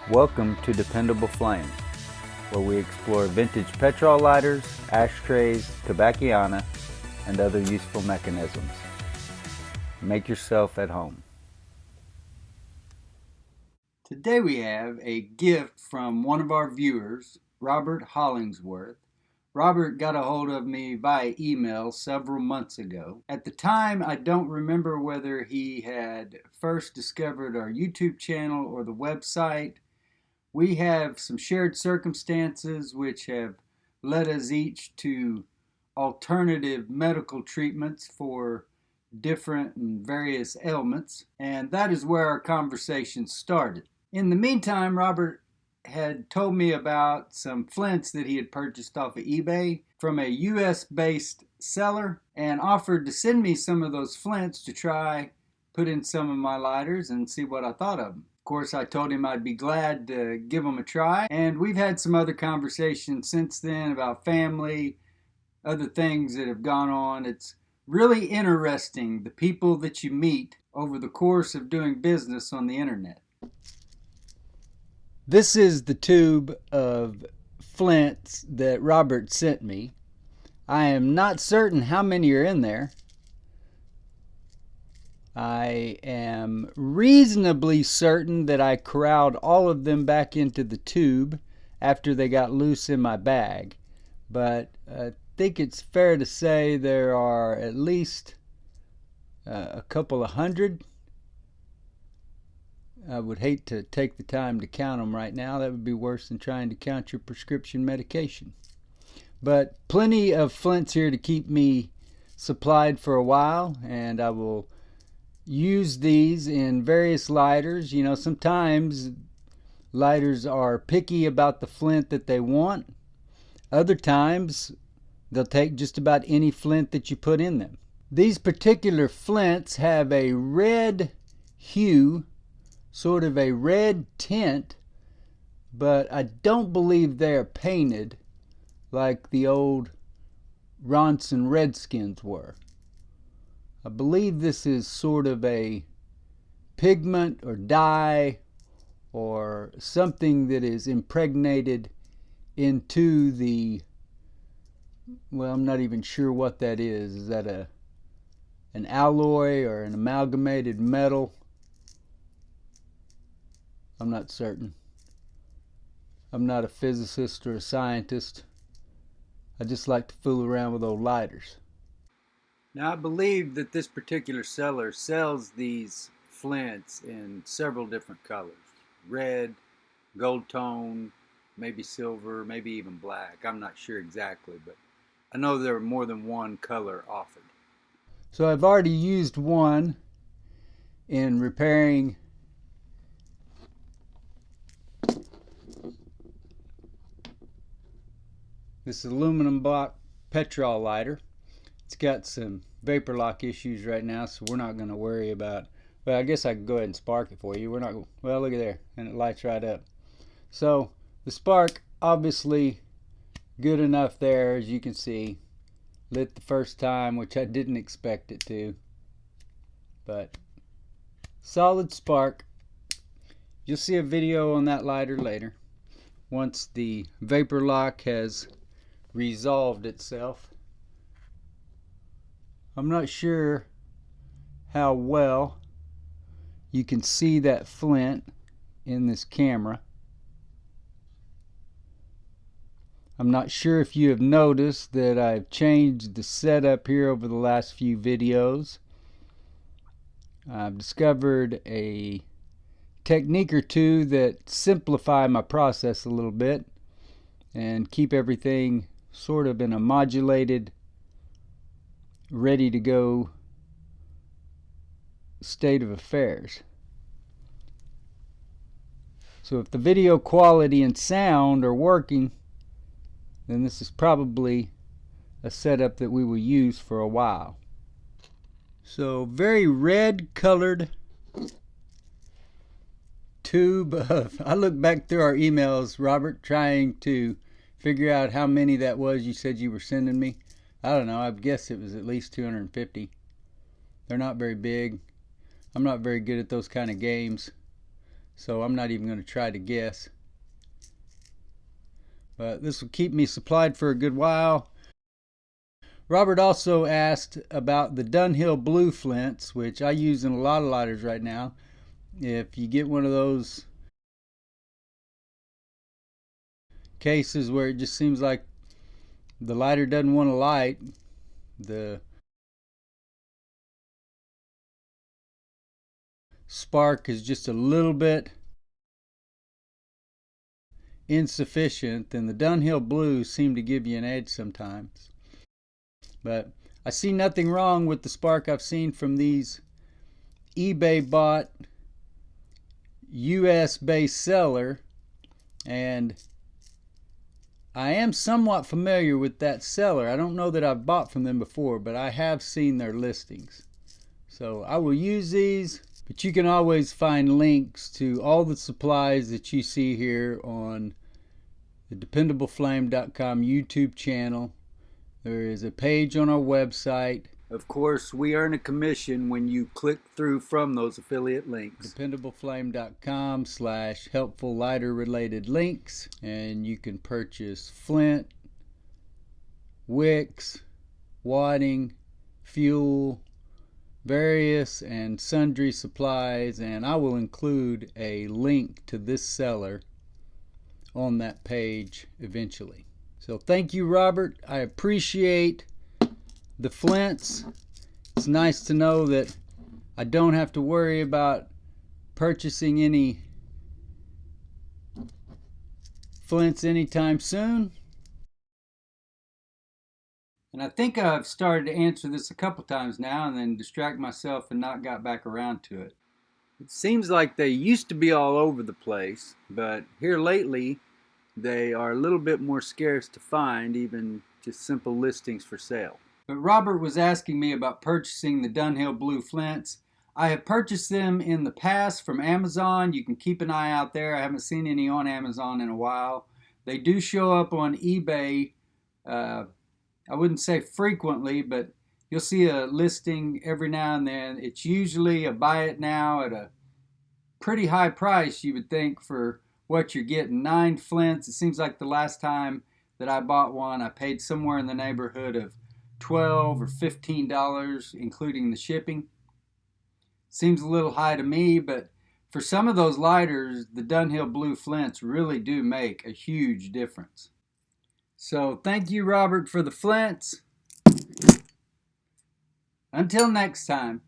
Welcome to Dependable Flame, where we explore vintage petrol lighters, ashtrays, tobacconana, and other useful mechanisms. Make yourself at home. Today we have a gift from one of our viewers, Robert Hollingsworth. Robert got a hold of me via email several months ago. At the time, I don't remember whether he had first discovered our YouTube channel or the website. We have some shared circumstances which have led us each to alternative medical treatments for different and various ailments, and that is where our conversation started. In the meantime, Robert had told me about some flints that he had purchased off of eBay from a US based seller and offered to send me some of those flints to try put in some of my lighters and see what I thought of them. Of course, I told him I'd be glad to give them a try, and we've had some other conversations since then about family, other things that have gone on. It's really interesting, the people that you meet over the course of doing business on the internet. This is the tube of flints that Robert sent me. I am not certain how many are in there. I am reasonably certain that I corralled all of them back into the tube after they got loose in my bag. But I think it's fair to say there are at least a couple of hundred. I would hate to take the time to count them right now. That would be worse than trying to count your prescription medication. But plenty of flints here to keep me supplied for a while, and I will use these in various lighters. You know, sometimes lighters are picky about the flint that they want. Other times they'll take just about any flint that you put in them. These particular flints have a red hue, sort of a red tint, but I don't believe they're painted like the old Ronson Redskins were. I believe this is sort of a pigment or dye or something that is impregnated into the, well, I'm not even sure what that is. Is that an alloy or an amalgamated metal? I'm not certain. I'm not a physicist or a scientist. I just like to fool around with old lighters. Now, I believe that this particular seller sells these flints in several different colors. Red, gold tone, maybe silver, maybe even black. I'm not sure exactly, but I know there are more than one color offered. So I've already used one in repairing this aluminum block petrol lighter. It's got some vapor lock issues right now, so we're not going to worry about, well, I guess I could go ahead and spark it for you. We're not, well, look at there, and it lights right up. So the spark, obviously good enough there, as you can see. Lit the first time, which I didn't expect it to, but solid spark. You'll see a video on that lighter later once the vapor lock has resolved itself. I'm not sure how well you can see that flint in this camera. I'm not sure if you have noticed that I've changed the setup here over the last few videos. I've discovered a technique or two that simplify my process a little bit and keep everything sort of in a modulated, ready to go state of affairs. So if the video quality and sound are working, then this is probably a setup that we will use for a while. So very red colored tube of, I look back through our emails, Robert, trying to figure out how many that was you said you were sending me. I don't know, I guess it was at least 250. They're not very big. I'm not very good at those kind of games. so I'm not even going to try to guess. But this will keep me supplied for a good while. Robert also asked about the Dunhill Blue Flints, which I use in a lot of lighters right now. If you get one of those cases where it just seems like the lighter doesn't want to light, the spark is just a little bit insufficient, then the Dunhill Blues seem to give you an edge sometimes. But I see nothing wrong with the spark I've seen from these eBay bought US based seller, and I am somewhat familiar with that seller. I don't know that I've bought from them before, but I have seen their listings. So I will use these, but you can always find links to all the supplies that you see here on the DependableFlame.com YouTube channel. There is a page on our website. Of course, we earn a commission when you click through from those affiliate links. DependableFlame.com/helpful lighter related links, and you can purchase Flint, wicks, wadding, fuel, various and sundry supplies, and I will include a link to this seller on that page eventually. So thank you, Robert. I appreciate the Flints. It's nice to know that I don't have to worry about purchasing any Flints anytime soon. And I think I've started to answer this a couple times now and then distract myself and not got back around to it. It seems like they used to be all over the place, but here lately they are a little bit more scarce to find, even just simple listings for sale. But Robert was asking me about purchasing the Dunhill Blue Flints. I have purchased them in the past from Amazon. You can keep an eye out there. I haven't seen any on Amazon in a while. They do show up on eBay. I wouldn't say frequently, but you'll see a listing every now and then. It's usually a buy it now at a pretty high price, you would think, for what you're getting. 9 Flints. It seems like the last time that I bought one, I paid somewhere in the neighborhood of $12 or $15, including the shipping. Seems a little high to me, but for some of those lighters, the Dunhill Blue Flints really do make a huge difference. So thank you, Robert, for the Flints. Until next time.